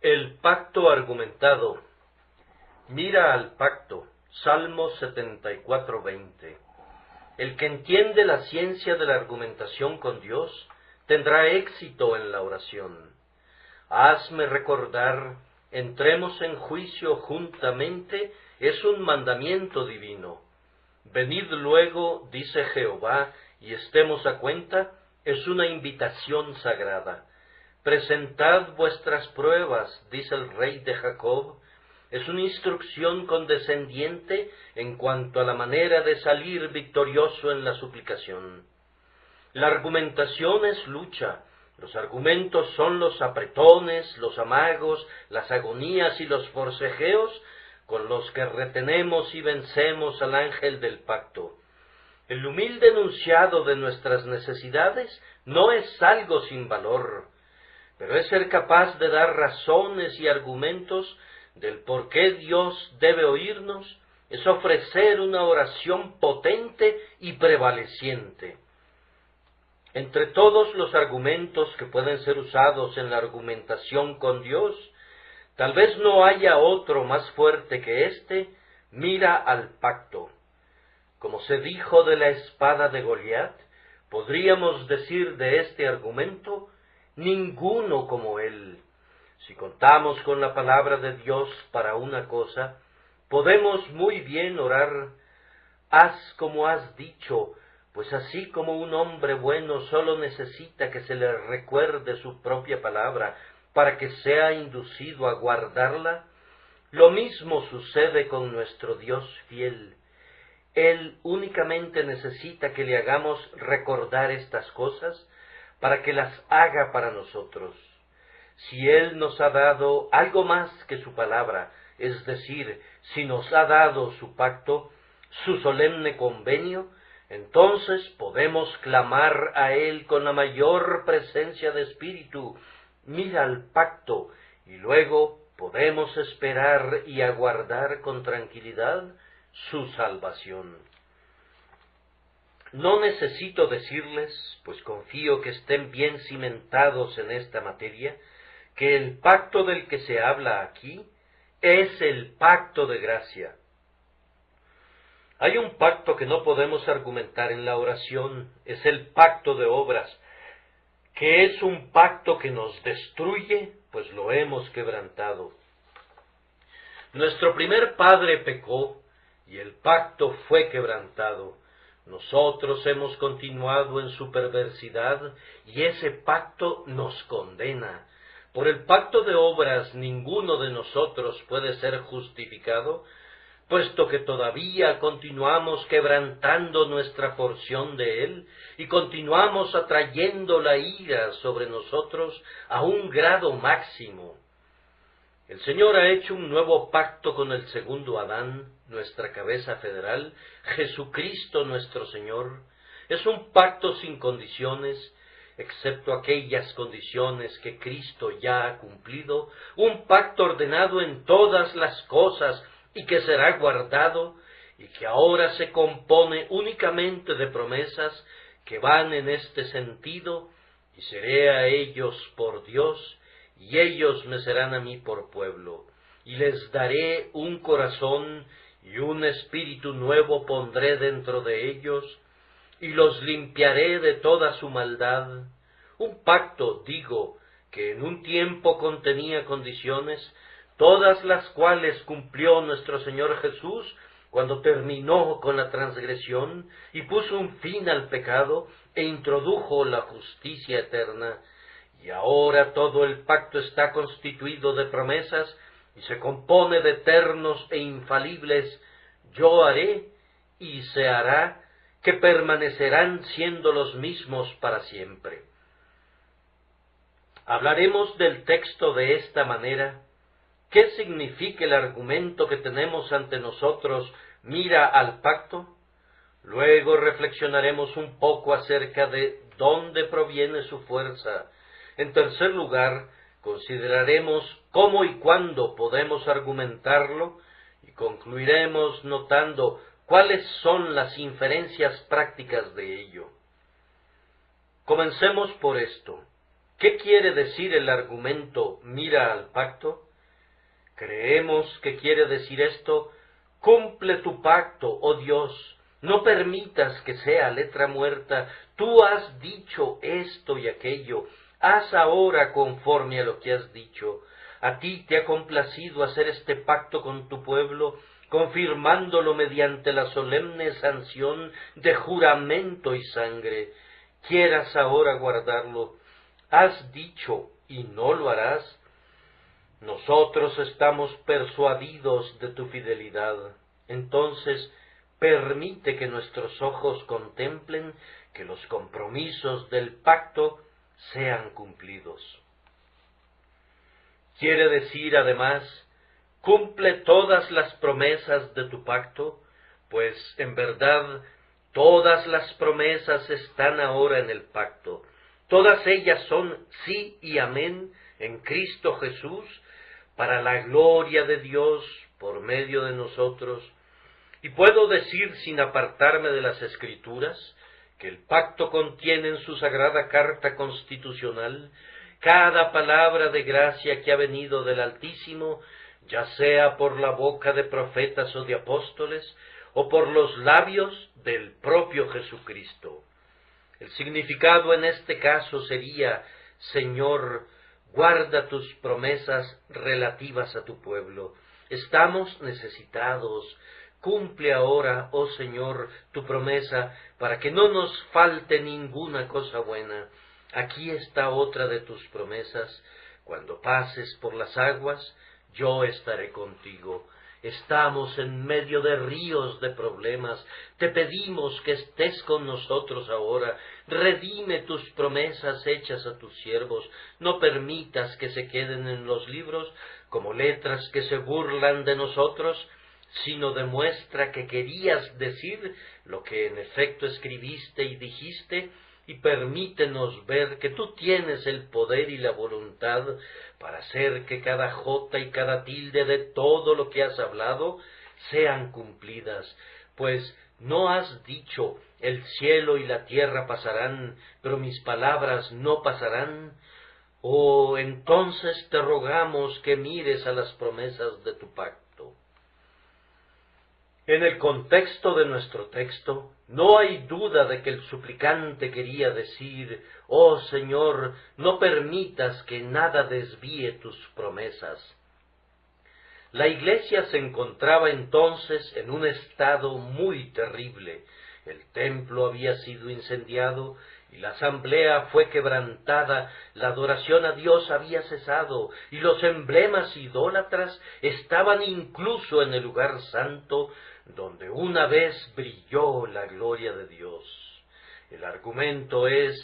El pacto argumentado. Mira al pacto. Salmo 74:20. El que entiende la ciencia de la argumentación con Dios tendrá éxito en la oración. Hazme recordar, entremos en juicio juntamente, es un mandamiento divino. Venid luego, dice Jehová, y estemos a cuenta, es una invitación sagrada. Presentad vuestras pruebas, dice el rey de Jacob, es una instrucción condescendiente en cuanto a la manera de salir victorioso en la suplicación. La argumentación es lucha, los argumentos son los apretones, los amagos, las agonías y los forcejeos con los que retenemos y vencemos al ángel del pacto. El humilde enunciado de nuestras necesidades no es algo sin valor, pero es ser capaz de dar razones y argumentos del por qué Dios debe oírnos, es ofrecer una oración potente y prevaleciente. Entre todos los argumentos que pueden ser usados en la argumentación con Dios, tal vez no haya otro más fuerte que este: mira al pacto. Como se dijo de la espada de Goliat, podríamos decir de este argumento: ninguno como él. Si contamos con la palabra de Dios para una cosa, podemos muy bien orar: haz como has dicho, pues así como un hombre bueno solo necesita que se le recuerde su propia palabra para que sea inducido a guardarla, lo mismo sucede con nuestro Dios fiel. Él únicamente necesita que le hagamos recordar estas cosas para que las haga para nosotros. Si Él nos ha dado algo más que su palabra, es decir, si nos ha dado su pacto, su solemne convenio, entonces podemos clamar a Él con la mayor presencia de espíritu: mira al pacto, y luego podemos esperar y aguardar con tranquilidad su salvación. No necesito decirles, pues confío que estén bien cimentados en esta materia, que el pacto del que se habla aquí es el pacto de gracia. Hay un pacto que no podemos argumentar en la oración, es el pacto de obras, que es un pacto que nos destruye, pues lo hemos quebrantado. Nuestro primer padre pecó, y el pacto fue quebrantado. Nosotros hemos continuado en su perversidad, y ese pacto nos condena. Por el pacto de obras ninguno de nosotros puede ser justificado, puesto que todavía continuamos quebrantando nuestra porción de él, y continuamos atrayendo la ira sobre nosotros a un grado máximo. El Señor ha hecho un nuevo pacto con el segundo Adán, nuestra cabeza federal, Jesucristo nuestro Señor. Es un pacto sin condiciones, excepto aquellas condiciones que Cristo ya ha cumplido, un pacto ordenado en todas las cosas y que será guardado, y que ahora se compone únicamente de promesas que van en este sentido: y seré a ellos por Dios, y ellos me serán a mí por pueblo, y les daré un corazón, y un espíritu nuevo pondré dentro de ellos, y los limpiaré de toda su maldad. Un pacto, digo, que en un tiempo contenía condiciones, todas las cuales cumplió nuestro Señor Jesús cuando terminó con la transgresión y puso un fin al pecado e introdujo la justicia eterna. Y ahora todo el pacto está constituido de promesas y se compone de eternos e infalibles yo haré y se hará, que permanecerán siendo los mismos para siempre. Hablaremos del texto de esta manera. ¿Qué significa el argumento que tenemos ante nosotros: mira al pacto? Luego reflexionaremos un poco acerca de dónde proviene su fuerza. En tercer lugar, consideraremos cómo y cuándo podemos argumentarlo, y concluiremos notando cuáles son las inferencias prácticas de ello. Comencemos por esto. ¿Qué quiere decir el argumento mira al pacto? Creemos que quiere decir esto: cumple tu pacto, oh Dios, no permitas que sea letra muerta, tú has dicho esto y aquello, haz ahora conforme a lo que has dicho. A ti te ha complacido hacer este pacto con tu pueblo, confirmándolo mediante la solemne sanción de juramento y sangre. Quieras ahora guardarlo. Has dicho y no lo harás. Nosotros estamos persuadidos de tu fidelidad. Entonces, permite que nuestros ojos contemplen que los compromisos del pacto sean cumplidos. Quiere decir, además, cumple todas las promesas de tu pacto, pues en verdad todas las promesas están ahora en el pacto. Todas ellas son sí y amén en Cristo Jesús, para la gloria de Dios por medio de nosotros. Y puedo decir sin apartarme de las Escrituras, que el pacto contiene en su sagrada carta constitucional cada palabra de gracia que ha venido del Altísimo, ya sea por la boca de profetas o de apóstoles, o por los labios del propio Jesucristo. El significado en este caso sería: Señor, guarda tus promesas relativas a tu pueblo. Estamos necesitados. Cumple ahora, oh Señor, tu promesa, para que no nos falte ninguna cosa buena. Aquí está otra de tus promesas: cuando pases por las aguas, yo estaré contigo. Estamos en medio de ríos de problemas. Te pedimos que estés con nosotros ahora. Redime tus promesas hechas a tus siervos. No permitas que se queden en los libros como letras que se burlan de nosotros, sino demuestra que querías decir lo que en efecto escribiste y dijiste, y permítenos ver que tú tienes el poder y la voluntad para hacer que cada jota y cada tilde de todo lo que has hablado sean cumplidas, pues no has dicho: el cielo y la tierra pasarán, pero mis palabras no pasarán. Oh, entonces te rogamos que mires a las promesas de tu pacto. En el contexto de nuestro texto, no hay duda de que el suplicante quería decir: oh Señor, no permitas que nada desvíe tus promesas. La iglesia se encontraba entonces en un estado muy terrible. El templo había sido incendiado y la asamblea fue quebrantada, la adoración a Dios había cesado y los emblemas idólatras estaban incluso en el lugar santo, donde una vez brilló la gloria de Dios. El argumento es: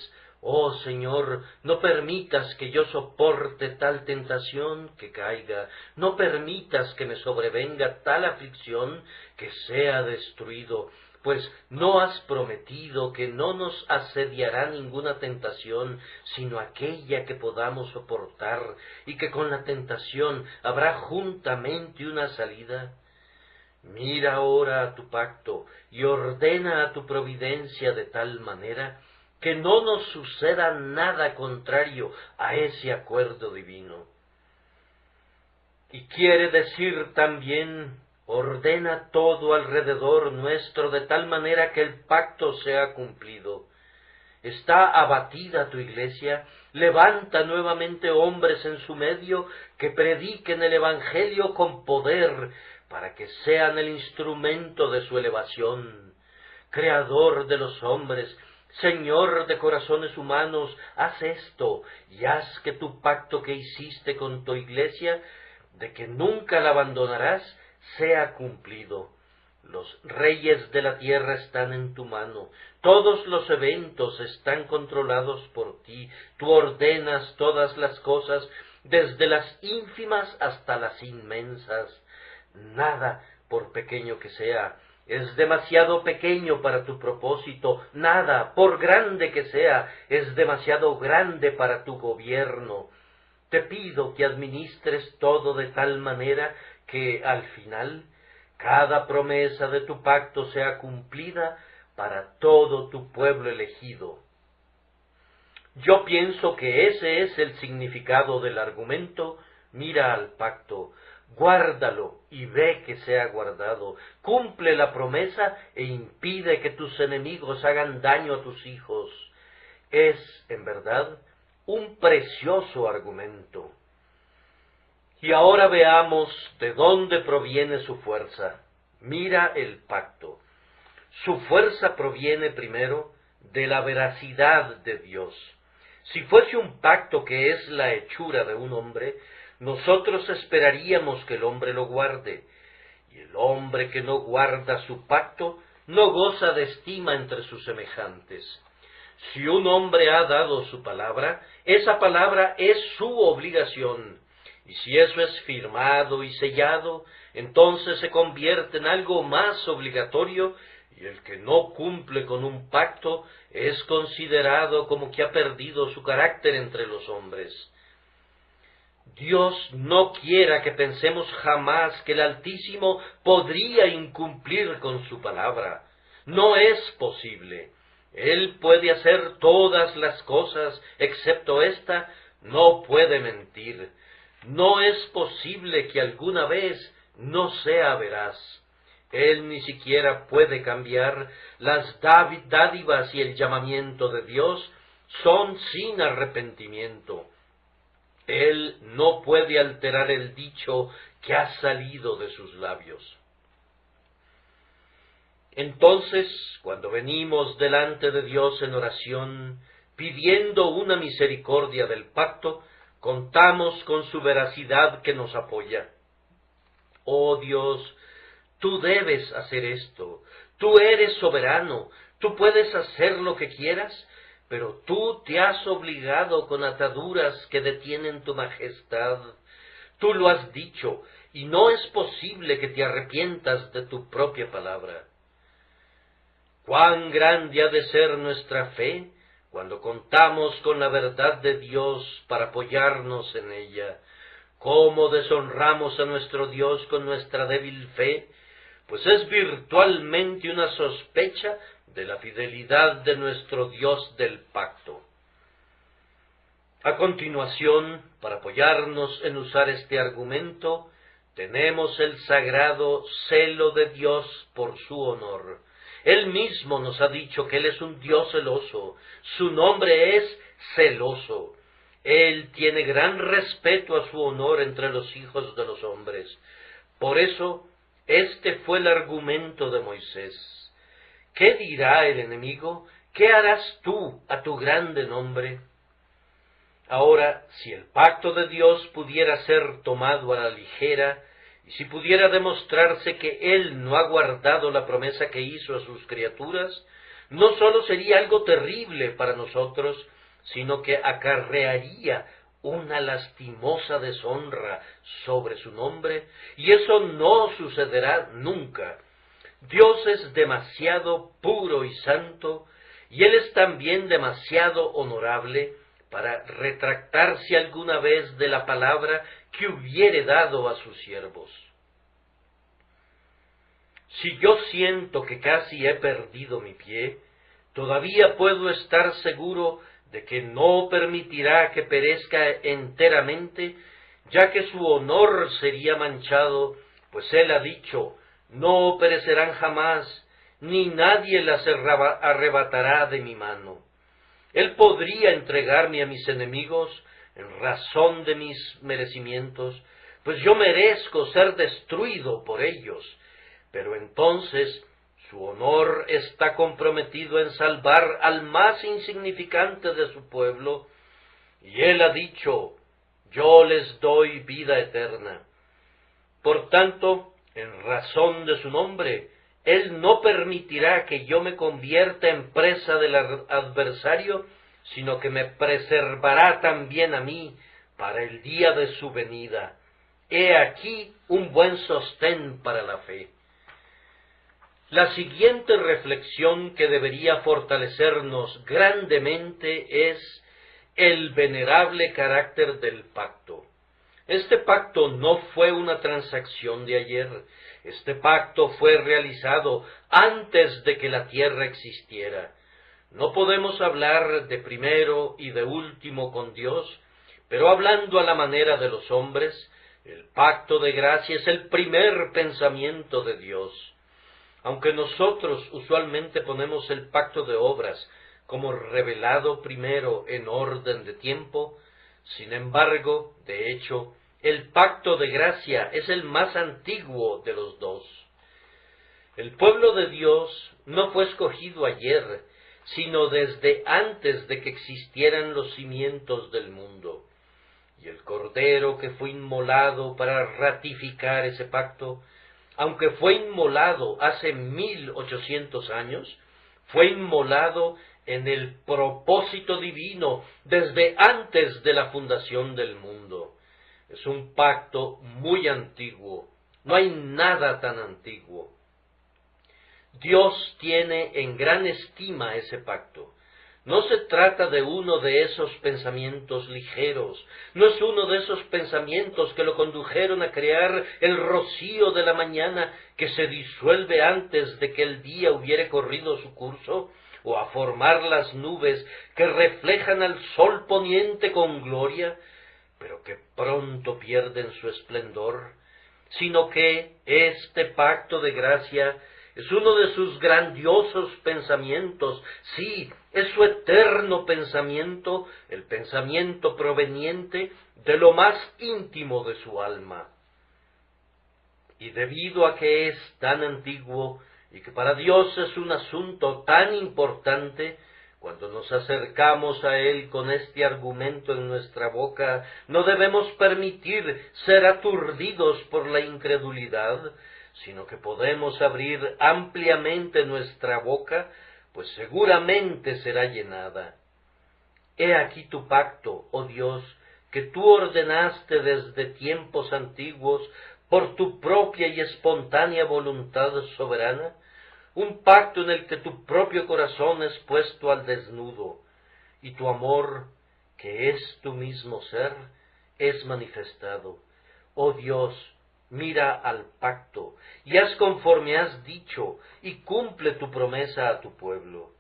oh Señor, no permitas que yo soporte tal tentación que caiga, no permitas que me sobrevenga tal aflicción que sea destruido, pues no has prometido que no nos asediará ninguna tentación, sino aquella que podamos soportar, y que con la tentación habrá juntamente una salida. Mira ahora a tu pacto y ordena a tu providencia de tal manera que no nos suceda nada contrario a ese acuerdo divino. Y quiere decir también: ordena todo alrededor nuestro de tal manera que el pacto sea cumplido. ¿Está abatida tu iglesia? Levanta nuevamente hombres en su medio que prediquen el Evangelio con poder, para que sean el instrumento de su elevación. Creador de los hombres, Señor de corazones humanos, haz esto y haz que tu pacto que hiciste con tu iglesia, de que nunca la abandonarás, sea cumplido. Los reyes de la tierra están en tu mano, todos los eventos están controlados por ti, tú ordenas todas las cosas, desde las ínfimas hasta las inmensas. Nada, por pequeño que sea, es demasiado pequeño para tu propósito, nada, por grande que sea, es demasiado grande para tu gobierno. Te pido que administres todo de tal manera que, al final, cada promesa de tu pacto sea cumplida para todo tu pueblo elegido. Yo pienso que ese es el significado del argumento. Mira al pacto, guárdalo y ve que sea guardado, cumple la promesa e impide que tus enemigos hagan daño a tus hijos. Es, en verdad, un precioso argumento. Y ahora veamos de dónde proviene su fuerza. Mira el pacto. Su fuerza proviene primero de la veracidad de Dios. Si fuese un pacto que es la hechura de un hombre, nosotros esperaríamos que el hombre lo guarde. Y el hombre que no guarda su pacto no goza de estima entre sus semejantes. Si un hombre ha dado su palabra, esa palabra es su obligación. Y si eso es firmado y sellado, entonces se convierte en algo más obligatorio, y el que no cumple con un pacto es considerado como que ha perdido su carácter entre los hombres. Dios no quiera que pensemos jamás que el Altísimo podría incumplir con su palabra. No es posible. Él puede hacer todas las cosas, excepto esta, no puede mentir. No es posible que alguna vez no sea veraz. Él ni siquiera puede cambiar. Las dádivas y el llamamiento de Dios son sin arrepentimiento. Él no puede alterar el dicho que ha salido de sus labios. Entonces, cuando venimos delante de Dios en oración, pidiendo una misericordia del pacto, contamos con su veracidad que nos apoya. Oh Dios, tú debes hacer esto, tú eres soberano, tú puedes hacer lo que quieras, pero tú te has obligado con ataduras que detienen tu majestad. Tú lo has dicho, y no es posible que te arrepientas de tu propia palabra. Cuán grande ha de ser nuestra fe cuando contamos con la verdad de Dios para apoyarnos en ella. Cómo deshonramos a nuestro Dios con nuestra débil fe, pues es virtualmente una sospecha de la fidelidad de nuestro Dios del pacto. A continuación, para apoyarnos en usar este argumento, tenemos el sagrado celo de Dios por su honor. Él mismo nos ha dicho que Él es un Dios celoso. Su nombre es celoso. Él tiene gran respeto a su honor entre los hijos de los hombres. Por eso, este fue el argumento de Moisés. ¿Qué dirá el enemigo? ¿Qué harás tú a tu grande nombre? Ahora, si el pacto de Dios pudiera ser tomado a la ligera, y si pudiera demostrarse que Él no ha guardado la promesa que hizo a sus criaturas, no sólo sería algo terrible para nosotros, sino que acarrearía una lastimosa deshonra sobre su nombre, y eso no sucederá nunca. Dios es demasiado puro y santo, y Él es también demasiado honorable para retractarse alguna vez de la palabra que hubiere dado a sus siervos. Si yo siento que casi he perdido mi pie, todavía puedo estar seguro de que no permitirá que perezca enteramente, ya que su honor sería manchado, pues Él ha dicho, no perecerán jamás, ni nadie las arrebatará de mi mano. Él podría entregarme a mis enemigos en razón de mis merecimientos, pues yo merezco ser destruido por ellos, pero entonces su honor está comprometido en salvar al más insignificante de su pueblo, y Él ha dicho, yo les doy vida eterna. Por tanto, en razón de su nombre, Él no permitirá que yo me convierta en presa del adversario, sino que me preservará también a mí para el día de su venida. He aquí un buen sostén para la fe. La siguiente reflexión que debería fortalecernos grandemente es el venerable carácter del pacto. Este pacto no fue una transacción de ayer. Este pacto fue realizado antes de que la tierra existiera. No podemos hablar de primero y de último con Dios, pero hablando a la manera de los hombres, el pacto de gracia es el primer pensamiento de Dios. Aunque nosotros usualmente ponemos el pacto de obras como revelado primero en orden de tiempo, sin embargo, de hecho, el pacto de gracia es el más antiguo de los dos. El pueblo de Dios no fue escogido ayer, sino desde antes de que existieran los cimientos del mundo. Y el Cordero que fue inmolado para ratificar ese pacto, aunque fue inmolado hace 1800 años, fue inmolado en el propósito divino desde antes de la fundación del mundo. Es un pacto muy antiguo, no hay nada tan antiguo. Dios tiene en gran estima ese pacto. No se trata de uno de esos pensamientos ligeros, no es uno de esos pensamientos que lo condujeron a crear el rocío de la mañana que se disuelve antes de que el día hubiere corrido su curso, o a formar las nubes que reflejan al sol poniente con gloria, pero que pronto pierden su esplendor, sino que este pacto de gracia es uno de sus grandiosos pensamientos, sí, es su eterno pensamiento, el pensamiento proveniente de lo más íntimo de su alma. Y debido a que es tan antiguo y que para Dios es un asunto tan importante, cuando nos acercamos a Él con este argumento en nuestra boca, no debemos permitir ser aturdidos por la incredulidad, sino que podemos abrir ampliamente nuestra boca, pues seguramente será llenada. He aquí tu pacto, oh Dios, que tú ordenaste desde tiempos antiguos por tu propia y espontánea voluntad soberana, un pacto en el que tu propio corazón es puesto al desnudo, y tu amor, que es tu mismo ser, es manifestado. Oh Dios, mira al pacto, y haz conforme has dicho, y cumple tu promesa a tu pueblo.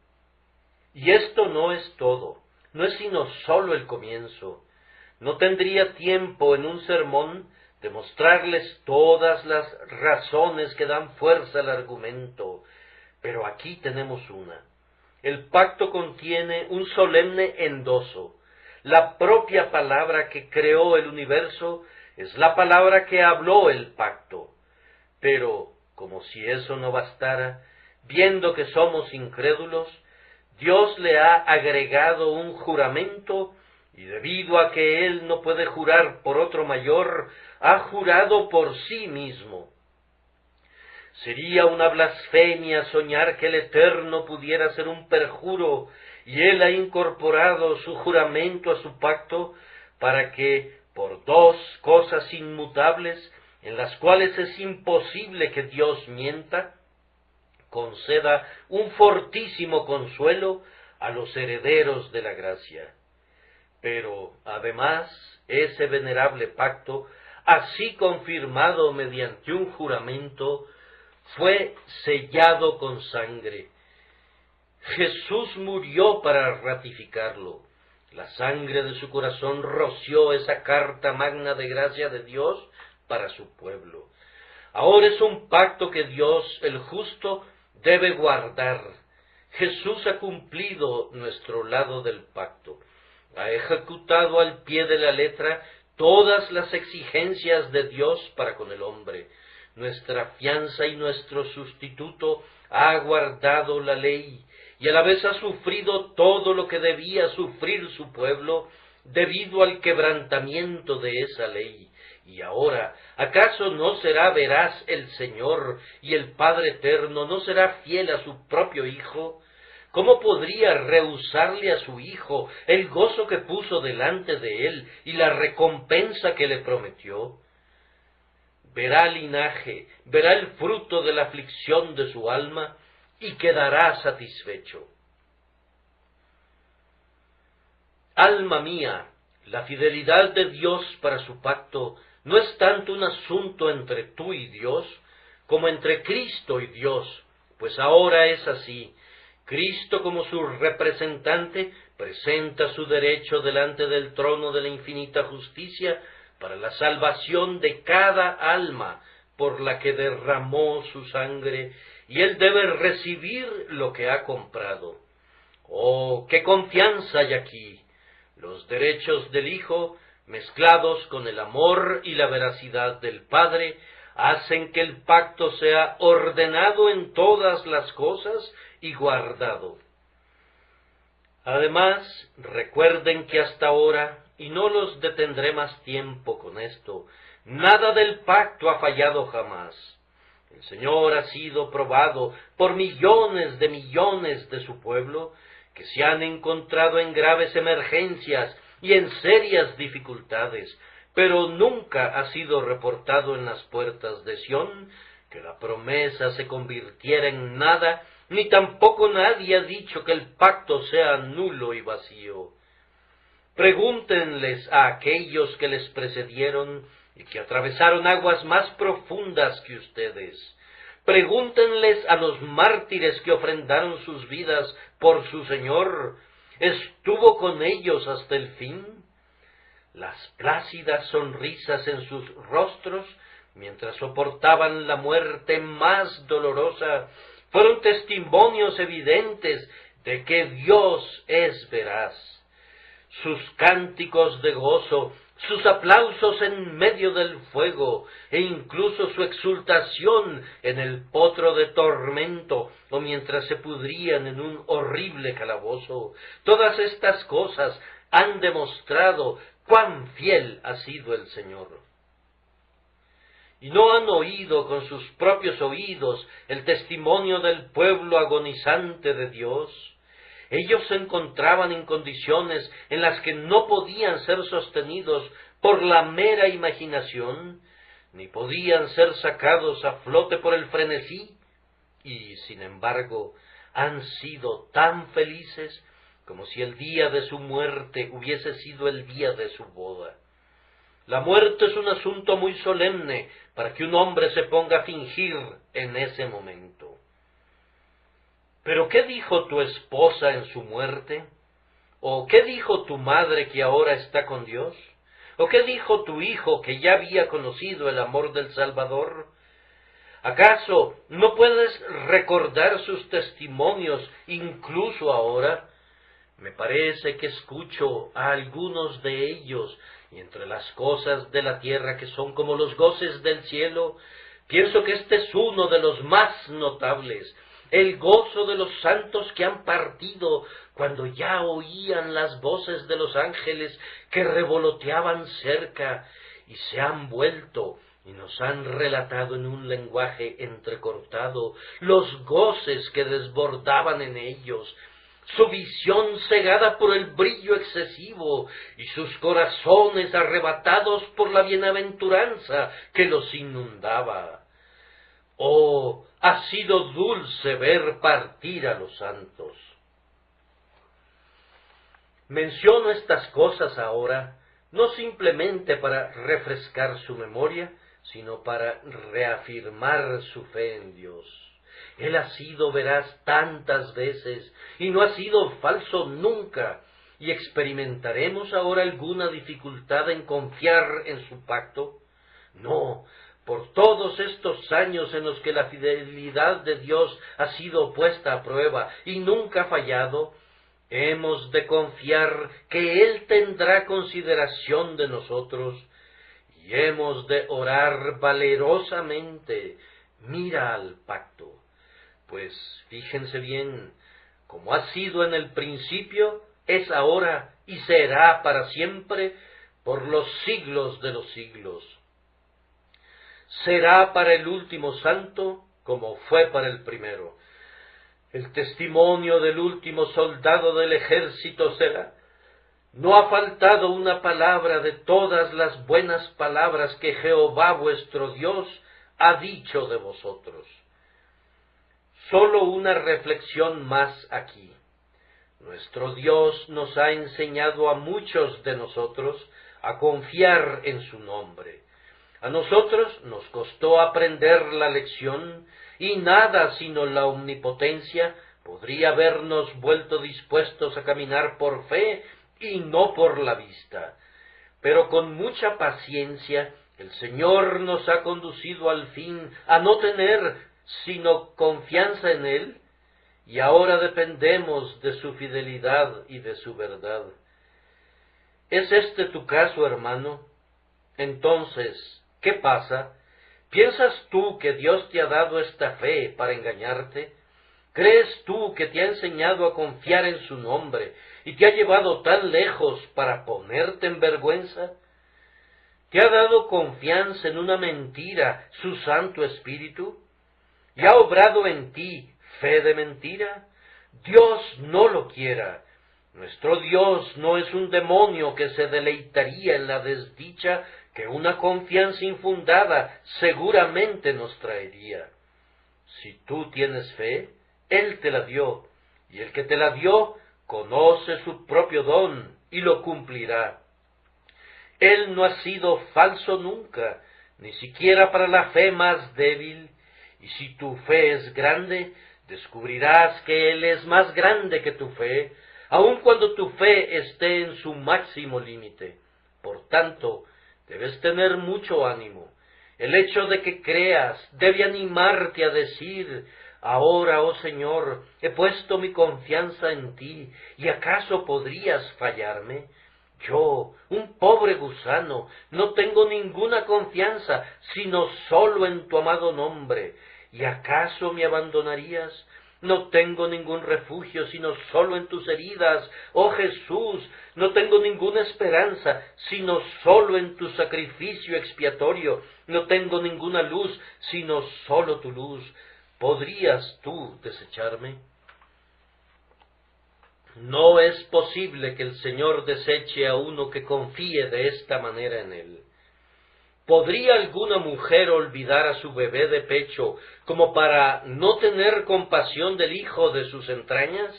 Y esto no es todo, no es sino sólo el comienzo. No tendría tiempo en un sermón de mostrarles todas las razones que dan fuerza al argumento, pero aquí tenemos una. El pacto contiene un solemne endoso. La propia palabra que creó el universo es la palabra que habló el pacto. Pero, como si eso no bastara, viendo que somos incrédulos, Dios le ha agregado un juramento, y debido a que Él no puede jurar por otro mayor, ha jurado por sí mismo. Sería una blasfemia soñar que el Eterno pudiera hacer un perjuro, y Él ha incorporado su juramento a su pacto, para que, por dos cosas inmutables, en las cuales es imposible que Dios mienta, conceda un fortísimo consuelo a los herederos de la gracia. Pero, además, ese venerable pacto, así confirmado mediante un juramento, fue sellado con sangre. Jesús murió para ratificarlo. La sangre de su corazón roció esa carta magna de gracia de Dios para su pueblo. Ahora es un pacto que Dios, el justo, debe guardar. Jesús ha cumplido nuestro lado del pacto. Ha ejecutado al pie de la letra todas las exigencias de Dios para con el hombre. Nuestra fianza y nuestro sustituto ha guardado la ley, y a la vez ha sufrido todo lo que debía sufrir su pueblo debido al quebrantamiento de esa ley. Y ahora, ¿acaso no será veraz el Señor y el Padre Eterno, no será fiel a su propio Hijo? ¿Cómo podría rehusarle a su Hijo el gozo que puso delante de él y la recompensa que le prometió? Verá linaje, verá el fruto de la aflicción de su alma y quedará satisfecho. Alma mía, la fidelidad de Dios para su pacto no es tanto un asunto entre tú y Dios, como entre Cristo y Dios, pues ahora es así. Cristo, como su representante, presenta su derecho delante del trono de la infinita justicia para la salvación de cada alma por la que derramó su sangre, y él debe recibir lo que ha comprado. ¡Oh, qué confianza hay aquí! Los derechos del Hijo, mezclados con el amor y la veracidad del Padre, hacen que el pacto sea ordenado en todas las cosas y guardado. Además, recuerden que hasta ahora, y no los detendré más tiempo con esto, nada del pacto ha fallado jamás. El Señor ha sido probado por millones de su pueblo, que se han encontrado en graves emergencias y en serias dificultades, pero nunca ha sido reportado en las puertas de Sión que la promesa se convirtiera en nada, ni tampoco nadie ha dicho que el pacto sea nulo y vacío. Pregúntenles a aquellos que les precedieron y que atravesaron aguas más profundas que ustedes. Pregúntenles a los mártires que ofrendaron sus vidas por su Señor. ¿Estuvo con ellos hasta el fin? Las plácidas sonrisas en sus rostros, mientras soportaban la muerte más dolorosa, fueron testimonios evidentes de que Dios es veraz. Sus cánticos de gozo, sus aplausos en medio del fuego, e incluso su exultación en el potro de tormento, o mientras se pudrían en un horrible calabozo, todas estas cosas han demostrado cuán fiel ha sido el Señor. ¿Y no han oído con sus propios oídos el testimonio del pueblo agonizante de Dios? Ellos se encontraban en condiciones en las que no podían ser sostenidos por la mera imaginación, ni podían ser sacados a flote por el frenesí, y sin embargo han sido tan felices como si el día de su muerte hubiese sido el día de su boda. La muerte es un asunto muy solemne para que un hombre se ponga a fingir en ese momento. ¿Pero qué dijo tu esposa en su muerte? ¿O qué dijo tu madre que ahora está con Dios? ¿O qué dijo tu hijo que ya había conocido el amor del Salvador? ¿Acaso no puedes recordar sus testimonios incluso ahora? Me parece que escucho a algunos de ellos, y entre las cosas de la tierra que son como los goces del cielo, pienso que este es uno de los más notables, el gozo de los santos que han partido cuando ya oían las voces de los ángeles que revoloteaban cerca y se han vuelto y nos han relatado en un lenguaje entrecortado los goces que desbordaban en ellos, su visión cegada por el brillo excesivo y sus corazones arrebatados por la bienaventuranza que los inundaba. ¡Oh, ha sido dulce ver partir a los santos! Menciono estas cosas ahora, no simplemente para refrescar su memoria, sino para reafirmar su fe en Dios. Él ha sido veraz tantas veces y no ha sido falso nunca, y experimentaremos ahora alguna dificultad en confiar en su pacto. No, por todos estos años en los que la fidelidad de Dios ha sido puesta a prueba y nunca ha fallado, hemos de confiar que Él tendrá consideración de nosotros, y hemos de orar valerosamente, mira al pacto. Pues fíjense bien, como ha sido en el principio, es ahora y será para siempre, por los siglos de los siglos. Será para el último santo como fue para el primero. El testimonio del último soldado del ejército será: no ha faltado una palabra de todas las buenas palabras que Jehová vuestro Dios ha dicho de vosotros. Solo una reflexión más aquí. Nuestro Dios nos ha enseñado a muchos de nosotros a confiar en su nombre. A nosotros nos costó aprender la lección, y nada sino la omnipotencia podría habernos vuelto dispuestos a caminar por fe y no por la vista. Pero con mucha paciencia el Señor nos ha conducido al fin a no tener sino confianza en Él, y ahora dependemos de su fidelidad y de su verdad. ¿Es este tu caso, hermano? Entonces, ¿qué pasa? ¿Piensas tú que Dios te ha dado esta fe para engañarte? ¿Crees tú que te ha enseñado a confiar en su nombre y te ha llevado tan lejos para ponerte en vergüenza? ¿Te ha dado confianza en una mentira su Santo Espíritu? ¿Y ha obrado en ti fe de mentira? Dios no lo quiera. Nuestro Dios no es un demonio que se deleitaría en la desdicha que una confianza infundada seguramente nos traería. Si tú tienes fe, Él te la dio, y el que te la dio conoce su propio don y lo cumplirá. Él no ha sido falso nunca, ni siquiera para la fe más débil, y si tu fe es grande, descubrirás que Él es más grande que tu fe, aun cuando tu fe esté en su máximo límite. Por tanto, debes tener mucho ánimo. El hecho de que creas debe animarte a decir: ahora, oh Señor, he puesto mi confianza en ti, ¿y acaso podrías fallarme? Yo, un pobre gusano, no tengo ninguna confianza, sino sólo en tu amado nombre. ¿Y acaso me abandonarías? No tengo ningún refugio, sino sólo en tus heridas, oh Jesús. No tengo ninguna esperanza, sino sólo en tu sacrificio expiatorio. No tengo ninguna luz, sino sólo tu luz. ¿Podrías tú desecharme? No es posible que el Señor deseche a uno que confíe de esta manera en Él. ¿Podría alguna mujer olvidar a su bebé de pecho como para no tener compasión del hijo de sus entrañas?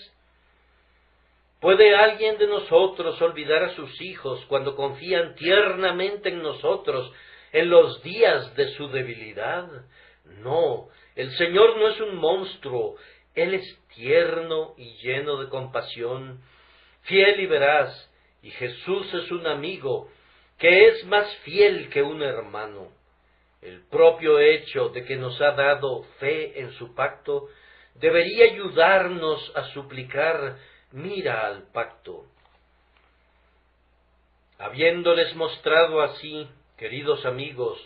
¿Puede alguien de nosotros olvidar a sus hijos cuando confían tiernamente en nosotros en los días de su debilidad? No, el Señor no es un monstruo, Él es tierno y lleno de compasión, fiel y veraz, y Jesús es un amigo que es más fiel que un hermano. El propio hecho de que nos ha dado fe en su pacto debería ayudarnos a suplicar: mira al pacto. Habiéndoles mostrado así, queridos amigos,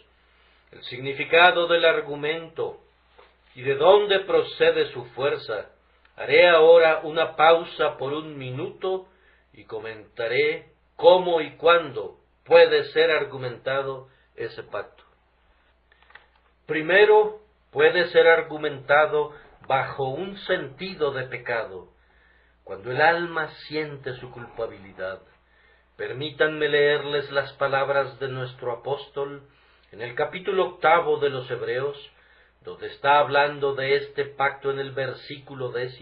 el significado del argumento y de dónde procede su fuerza, haré ahora una pausa por un minuto y comentaré cómo y cuándo puede ser argumentado ese pacto. Primero, puede ser argumentado bajo un sentido de pecado, cuando el alma siente su culpabilidad. Permítanme leerles las palabras de nuestro apóstol en el capítulo 8 de los Hebreos, donde está hablando de este pacto en el versículo 10,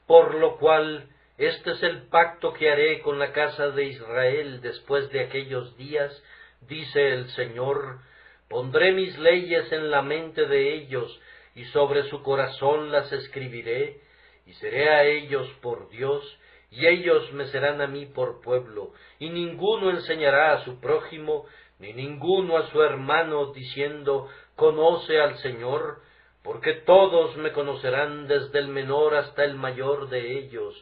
por lo cual este es el pacto que haré con la casa de Israel después de aquellos días, dice el Señor: pondré mis leyes en la mente de ellos, y sobre su corazón las escribiré, y seré a ellos por Dios, y ellos me serán a mí por pueblo, y ninguno enseñará a su prójimo, ni ninguno a su hermano, diciendo: conoce al Señor, porque todos me conocerán desde el menor hasta el mayor de ellos,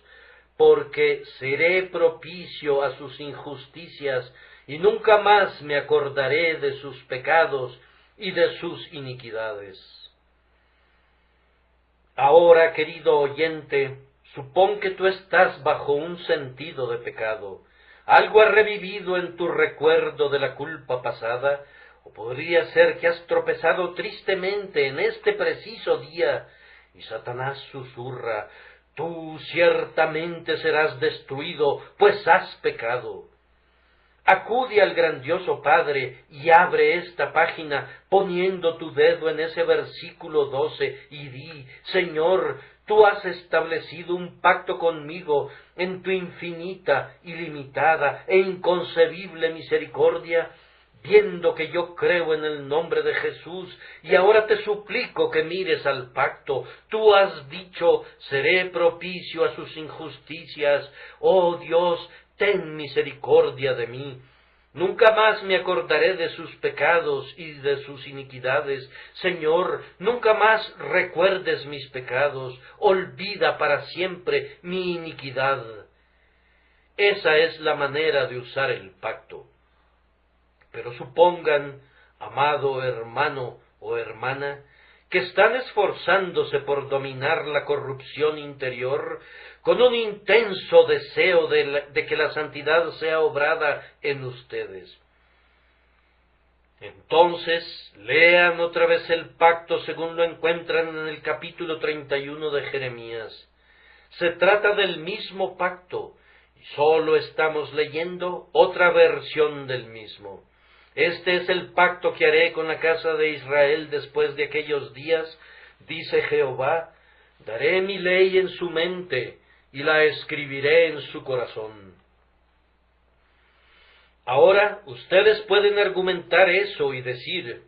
porque seré propicio a sus injusticias, y nunca más me acordaré de sus pecados y de sus iniquidades. Ahora, querido oyente, supón que tú estás bajo un sentido de pecado. Algo ha revivido en tu recuerdo de la culpa pasada, o podría ser que has tropezado tristemente en este preciso día, y Satanás susurra: tú ciertamente serás destruido, pues has pecado. Acude al grandioso Padre y abre esta página poniendo tu dedo en ese versículo 12 y di: Señor, tú has establecido un pacto conmigo en tu infinita, ilimitada e inconcebible misericordia. viendo que yo creo en el nombre de Jesús, y ahora te suplico que mires al pacto. Tú has dicho, seré propicio a sus injusticias. Oh Dios, ten misericordia de mí. Nunca más me acordaré de sus pecados y de sus iniquidades. Señor, nunca más recuerdes mis pecados. Olvida para siempre mi iniquidad. Esa es la manera de usar el pacto. Pero supongan, amado hermano o hermana, que están esforzándose por dominar la corrupción interior con un intenso deseo de que la santidad sea obrada en ustedes. Entonces, lean otra vez el pacto según lo encuentran en el capítulo 31 de Jeremías. Se trata del mismo pacto, y solo estamos leyendo otra versión del mismo. Este es el pacto que haré con la casa de Israel después de aquellos días, dice Jehová. Daré mi ley en su mente y la escribiré en su corazón. Ahora ustedes pueden argumentar eso y decir,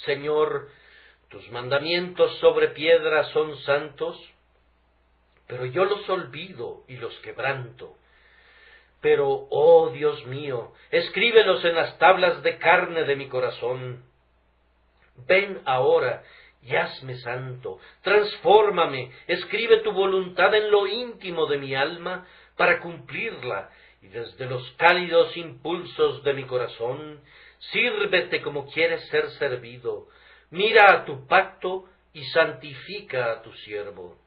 Señor, tus mandamientos sobre piedra son santos, pero yo los olvido y los quebranto. Pero, oh Dios mío, escríbelos en las tablas de carne de mi corazón. Ven ahora y hazme santo, transfórmame, escribe tu voluntad en lo íntimo de mi alma para cumplirla, y desde los cálidos impulsos de mi corazón, sírvete como quieres ser servido. Mira a tu pacto y santifica a tu siervo.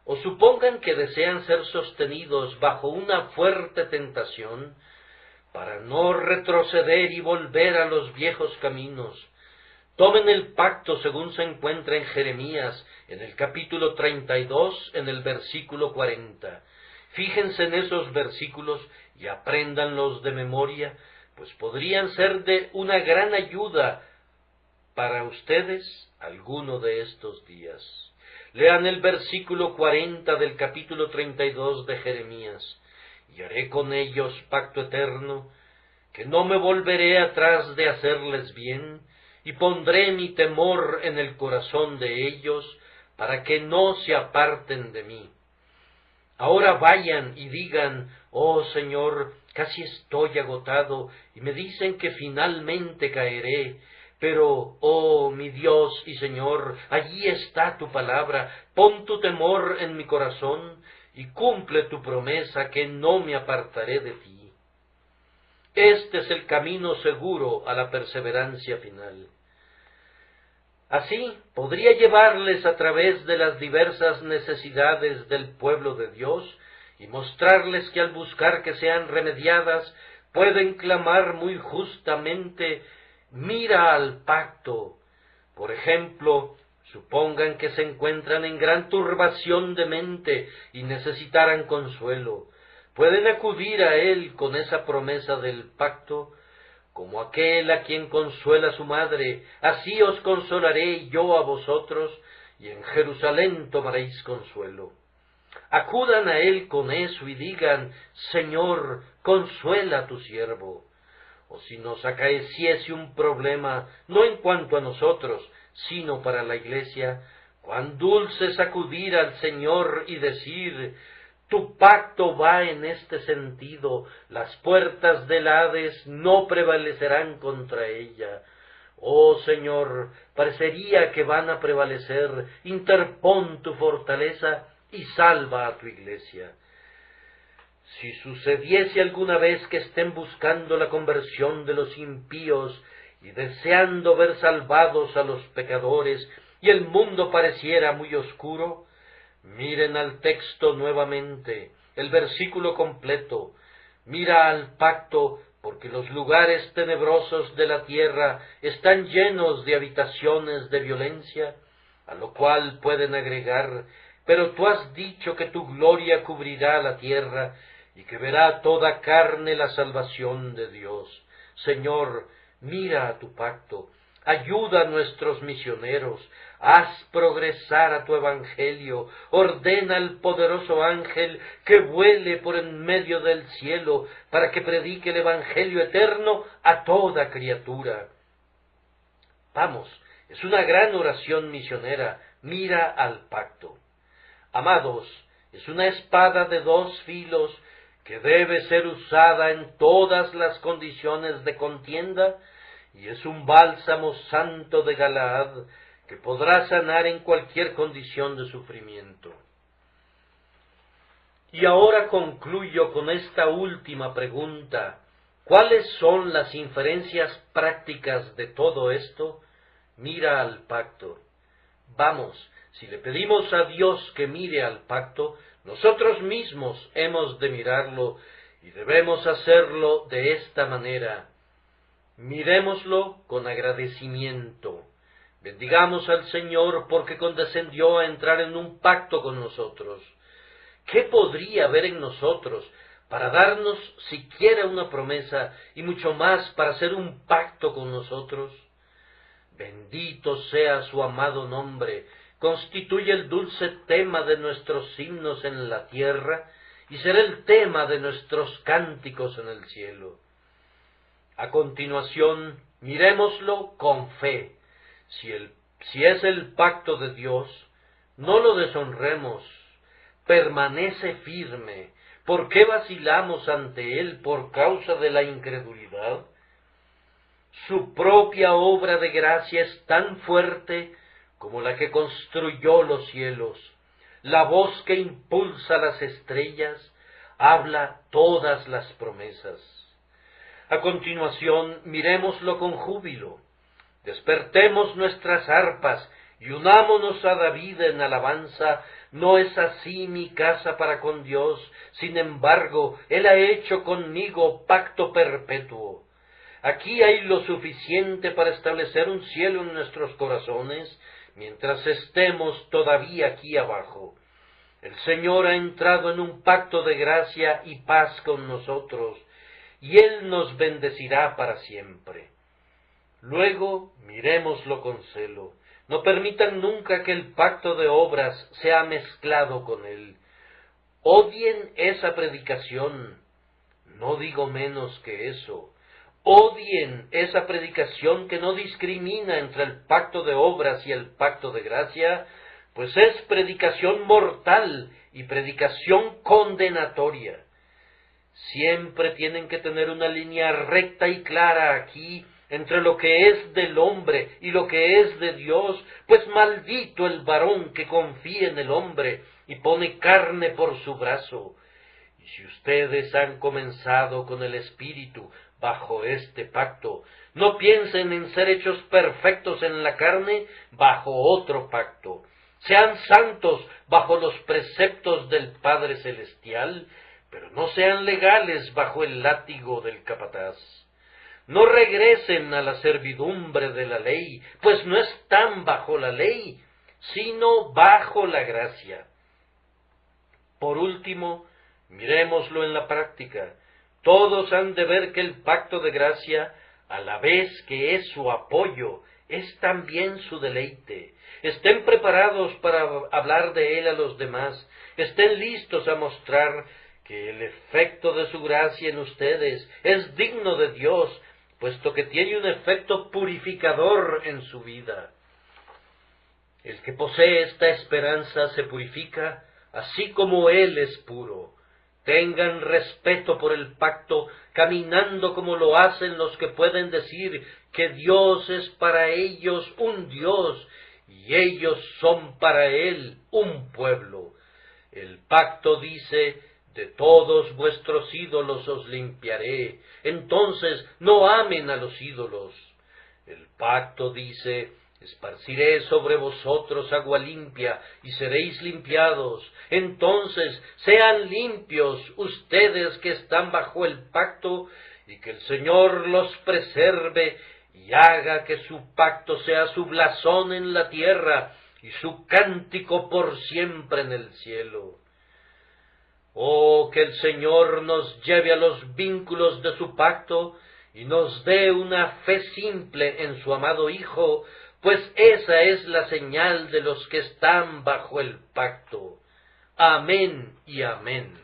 O supongan que desean ser sostenidos bajo una fuerte tentación para no retroceder y volver a los viejos caminos. Tomen el pacto según se encuentra en Jeremías, en el capítulo 32, en el versículo 40. Fíjense en esos versículos y apréndanlos de memoria, pues podrían ser de una gran ayuda para ustedes alguno de estos días. Lean el versículo 40 del capítulo 32 de Jeremías. Y haré con ellos pacto eterno, que no me volveré atrás de hacerles bien, y pondré mi temor en el corazón de ellos, para que no se aparten de mí. Ahora vayan y digan, oh Señor, casi estoy agotado, y me dicen que finalmente caeré. Pero, oh mi Dios y Señor, allí está tu palabra, pon tu temor en mi corazón, y cumple tu promesa que no me apartaré de ti. Este es el camino seguro a la perseverancia final. Así podría llevarles a través de las diversas necesidades del pueblo de Dios y mostrarles que al buscar que sean remediadas, pueden clamar muy justamente, mira al pacto. Por ejemplo, supongan que se encuentran en gran turbación de mente y necesitaran consuelo. Pueden acudir a él con esa promesa del pacto, como aquel a quien consuela su madre, así os consolaré yo a vosotros, y en Jerusalén tomaréis consuelo. Acudan a él con eso y digan, Señor, consuela a tu siervo. O si nos acaeciese un problema, no en cuanto a nosotros, sino para la Iglesia, cuán dulce es acudir al Señor y decir, tu pacto va en este sentido, las puertas del Hades no prevalecerán contra ella. Oh Señor, parecería que van a prevalecer, interpón tu fortaleza y salva a tu Iglesia. Si sucediese alguna vez que estén buscando la conversión de los impíos y deseando ver salvados a los pecadores, y el mundo pareciera muy oscuro, miren al texto nuevamente, el versículo completo. Mira al pacto, porque los lugares tenebrosos de la tierra están llenos de habitaciones de violencia, a lo cual pueden agregar, pero tú has dicho que tu gloria cubrirá la tierra, y que verá toda carne la salvación de Dios. Señor, mira a tu pacto, ayuda a nuestros misioneros, haz progresar a tu evangelio, ordena al poderoso ángel que vuele por en medio del cielo para que predique el evangelio eterno a toda criatura. Vamos, es una gran oración misionera, mira al pacto. Amados, es una espada de dos filos que debe ser usada en todas las condiciones de contienda, y es un bálsamo santo de Galaad que podrá sanar en cualquier condición de sufrimiento. Y ahora concluyo con esta última pregunta: ¿cuáles son las inferencias prácticas de todo esto? Mira al pacto. Vamos, si le pedimos a Dios que mire al pacto, nosotros mismos hemos de mirarlo, y debemos hacerlo de esta manera. Mirémoslo con agradecimiento. Bendigamos al Señor porque condescendió a entrar en un pacto con nosotros. ¿Qué podría haber en nosotros para darnos siquiera una promesa y mucho más para hacer un pacto con nosotros? Bendito sea su amado nombre, constituye el dulce tema de nuestros himnos en la tierra y será el tema de nuestros cánticos en el cielo. A continuación, mirémoslo con fe. Si es el pacto de Dios, no lo deshonremos, permanece firme. ¿Por qué vacilamos ante él por causa de la incredulidad? Su propia obra de gracia es tan fuerte como la que construyó los cielos. La voz que impulsa las estrellas habla todas las promesas. A continuación, mirémoslo con júbilo. Despertemos nuestras arpas y unámonos a David en alabanza. No es así mi casa para con Dios, sin embargo, Él ha hecho conmigo pacto perpetuo. Aquí hay lo suficiente para establecer un cielo en nuestros corazones, mientras estemos todavía aquí abajo. El Señor ha entrado en un pacto de gracia y paz con nosotros, y Él nos bendecirá para siempre. Luego, mirémoslo con celo. No permitan nunca que el pacto de obras sea mezclado con él. Odien esa predicación. No digo menos que eso. Odien esa predicación que no discrimina entre el pacto de obras y el pacto de gracia, pues es predicación mortal y predicación condenatoria. Siempre tienen que tener una línea recta y clara aquí entre lo que es del hombre y lo que es de Dios, pues maldito el varón que confía en el hombre y pone carne por su brazo. Y si ustedes han comenzado con el Espíritu bajo este pacto, no piensen en ser hechos perfectos en la carne bajo otro pacto. Sean santos bajo los preceptos del Padre Celestial, pero no sean legales bajo el látigo del capataz. No regresen a la servidumbre de la ley, pues no están bajo la ley, sino bajo la gracia. Por último, mirémoslo en la práctica. Todos han de ver que el pacto de gracia, a la vez que es su apoyo, es también su deleite. Estén preparados para hablar de él a los demás, estén listos a mostrar que el efecto de su gracia en ustedes es digno de Dios, puesto que tiene un efecto purificador en su vida. El que posee esta esperanza se purifica, así como Él es puro. Tengan respeto por el pacto, caminando como lo hacen los que pueden decir que Dios es para ellos un Dios, y ellos son para Él un pueblo. El pacto dice: de todos vuestros ídolos os limpiaré. Entonces no amen a los ídolos. El pacto dice: esparciré sobre vosotros agua limpia y seréis limpiados. Entonces sean limpios ustedes que están bajo el pacto, y que el Señor los preserve y haga que su pacto sea su blasón en la tierra y su cántico por siempre en el cielo. Oh, que el Señor nos lleve a los vínculos de su pacto y nos dé una fe simple en su amado Hijo, pues esa es la señal de los que están bajo el pacto. Amén y amén.